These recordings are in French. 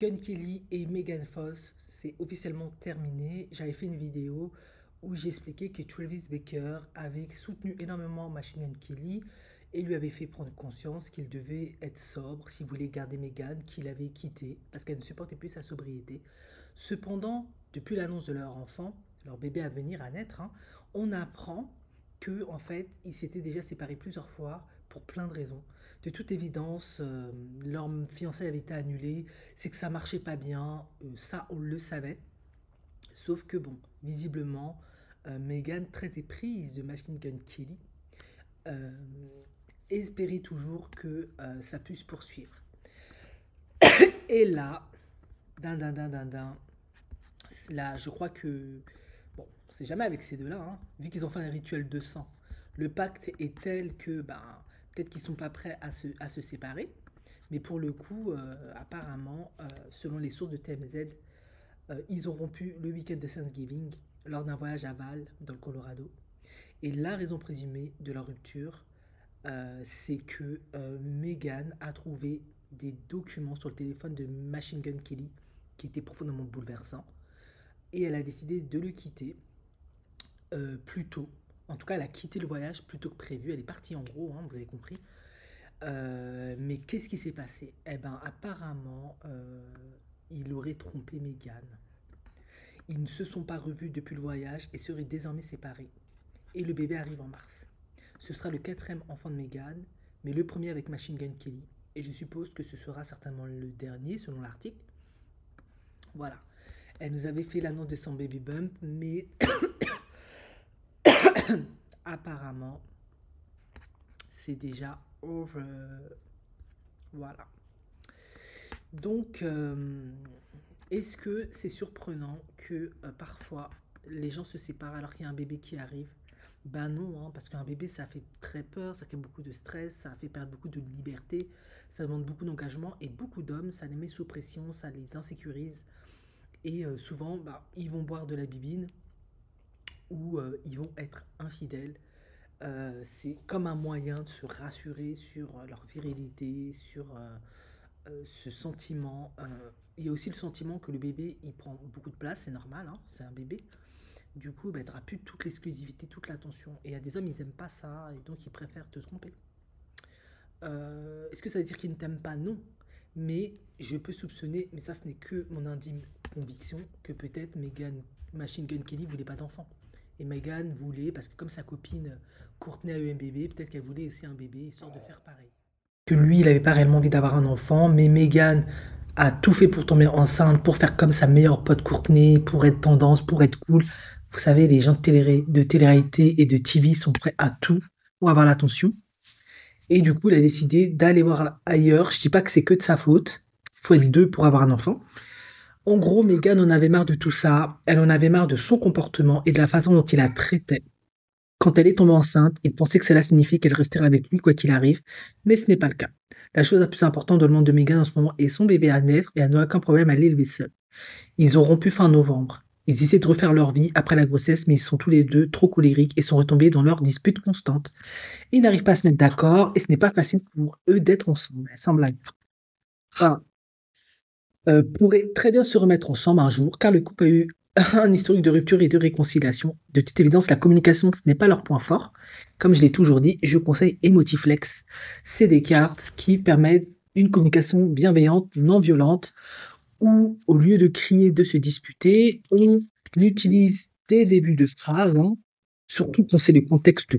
Gun Kelly et Megan Fox, c'est officiellement terminé. J'avais fait une vidéo où j'expliquais que Travis Baker avait soutenu énormément Machine Gun Kelly et lui avait fait prendre conscience qu'il devait être sobre s'il voulait garder Megan, qu'il avait quitté parce qu'elle ne supportait plus sa sobriété. Cependant, depuis l'annonce de leur enfant, leur bébé à venir, à naître, hein, on apprend que en fait, ils s'étaient déjà séparés plusieurs fois pour plein de raisons. De toute évidence, leur fiançailles avait été annulée, c'est que ça marchait pas bien, ça on le savait. Sauf que bon, visiblement, Meghan, très éprise de Machine Gun Kelly, euh, espérait toujours que ça puisse poursuivre. Et là, là, je crois que, bon, c'est jamais avec ces deux-là, hein, vu qu'ils ont fait un rituel de sang. Le pacte est tel que, ben, peut-être qu'ils sont pas prêts à se séparer, mais pour le coup, apparemment, selon les sources de TMZ, ils ont rompu le week-end de Thanksgiving lors d'un voyage à Val, dans le Colorado. Et la raison présumée de leur rupture, c'est que Meghan a trouvé des documents sur le téléphone de Machine Gun Kelly qui étaient profondément bouleversants. Et elle a décidé de le quitter plus tôt. En tout cas, elle a quitté le voyage plus tôt que prévu. Elle est partie en gros, hein, vous avez compris. Mais qu'est-ce qui s'est passé? Eh ben, apparemment, il aurait trompé Meghan. Ils ne se sont pas revus depuis le voyage et seraient désormais séparés. Et le bébé arrive en mars. Ce sera le quatrième enfant de Meghan, mais le premier avec Machine Gun Kelly. Et je suppose que ce sera certainement le dernier, selon l'article. Voilà. Elle nous avait fait l'annonce de son baby bump, mais apparemment, c'est déjà over. Voilà. Donc, est-ce que c'est surprenant que parfois les gens se séparent alors qu'il y a un bébé qui arrive? Ben non, hein, parce qu'un bébé ça fait très peur, ça fait beaucoup de stress, ça fait perdre beaucoup de liberté, ça demande beaucoup d'engagement et beaucoup d'hommes, ça les met sous pression, ça les insécurise et souvent bah, ils vont boire de la bibine ou ils vont être infidèles. C'est comme un moyen de se rassurer sur leur virilité, sur ce sentiment. Il y a aussi le sentiment que le bébé, il prend beaucoup de place, c'est normal, hein, c'est un bébé. Du coup, bah, tu n'auras plus toute l'exclusivité, toute l'attention. Et il y a des hommes, ils n'aiment pas ça, et donc ils préfèrent te tromper. Est-ce que ça veut dire qu'ils ne t'aiment pas? Non. Mais je peux soupçonner, mais ça ce n'est que mon intime conviction, que peut-être Meghan Machine Gun Kelly voulait pas d'enfant. Et Meghan voulait, parce que comme sa copine Courtney a eu un bébé, peut-être qu'elle voulait aussi un bébé, histoire de faire pareil. Que lui, il n'avait pas réellement envie d'avoir un enfant, mais Meghan a tout fait pour tomber enceinte, pour faire comme sa meilleure pote Courtney, pour être tendance, pour être cool. Vous savez, les gens de télé-réalité et de TV sont prêts à tout pour avoir l'attention. Et du coup, il a décidé d'aller voir ailleurs. Je dis pas que c'est que de sa faute. Il faut être deux pour avoir un enfant. En gros, Meghan en avait marre de tout ça. Elle en avait marre de son comportement et de la façon dont il la traitait. Quand elle est tombée enceinte, il pensait que cela signifiait qu'elle resterait avec lui quoi qu'il arrive, mais ce n'est pas le cas. La chose la plus importante dans le monde de Meghan en ce moment est son bébé à naître et elle n'a aucun problème à l'élever seule. Ils ont rompu fin novembre. Ils essaient de refaire leur vie après la grossesse, mais ils sont tous les deux trop colériques et sont retombés dans leur dispute constante. Ils n'arrivent pas à se mettre d'accord et ce n'est pas facile pour eux d'être ensemble, sans blague. Enfin, pourraient très bien se remettre ensemble un jour, car le couple a eu un historique de rupture et de réconciliation. De toute évidence, la communication, ce n'est pas leur point fort. Comme je l'ai toujours dit, je conseille Emotiflex. C'est des cartes qui permettent une communication bienveillante, non violente, où au lieu de crier, de se disputer, on utilise des débuts de phrase, hein, surtout quand c'est le contexte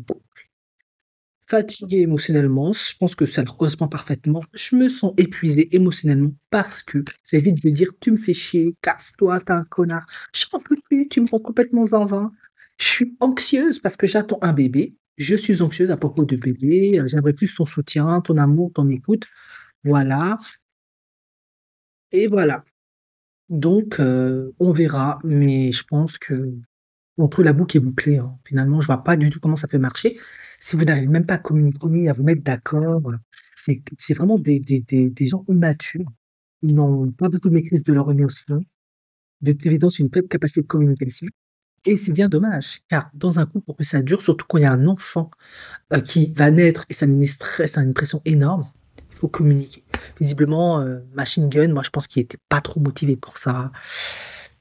fatiguée émotionnellement, je pense que ça leur correspond parfaitement. Je me sens épuisée émotionnellement parce que ça évite de dire tu me fais chier, casse-toi, t'es un connard, je n'en peux plus, tu me rends complètement zinzin. Je suis anxieuse parce que j'attends un bébé. Je suis anxieuse à propos de bébé. J'aimerais plus ton soutien, ton amour, ton écoute. Voilà. Et voilà. Donc, on verra. Mais je pense que entre la boucle est bouclée, hein. Finalement, je vois pas du tout comment ça peut marcher. Si vous n'arrivez même pas à communiquer, à vous mettre d'accord, c'est vraiment des gens immatures. Ils n'ont pas beaucoup de maîtrise de leur émotion, de toute évidence une faible capacité de communication. Et c'est bien dommage, car dans un couple, pour que ça dure, surtout quand il y a un enfant qui va naître et ça met une stress, une pression énorme, il faut communiquer. Visiblement, Machine Gun, moi je pense qu'il était pas trop motivé pour ça.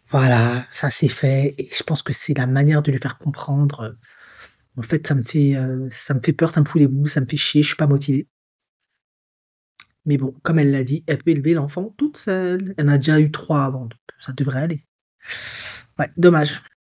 Voilà, ça s'est fait et je pense que c'est la manière de lui faire comprendre, en fait ça me fait peur, ça me fout les boules, ça me fait chier, je suis pas motivée. Mais bon, comme elle l'a dit, elle peut élever l'enfant toute seule. Elle en a déjà eu 3 avant, donc ça devrait aller. Ouais, dommage.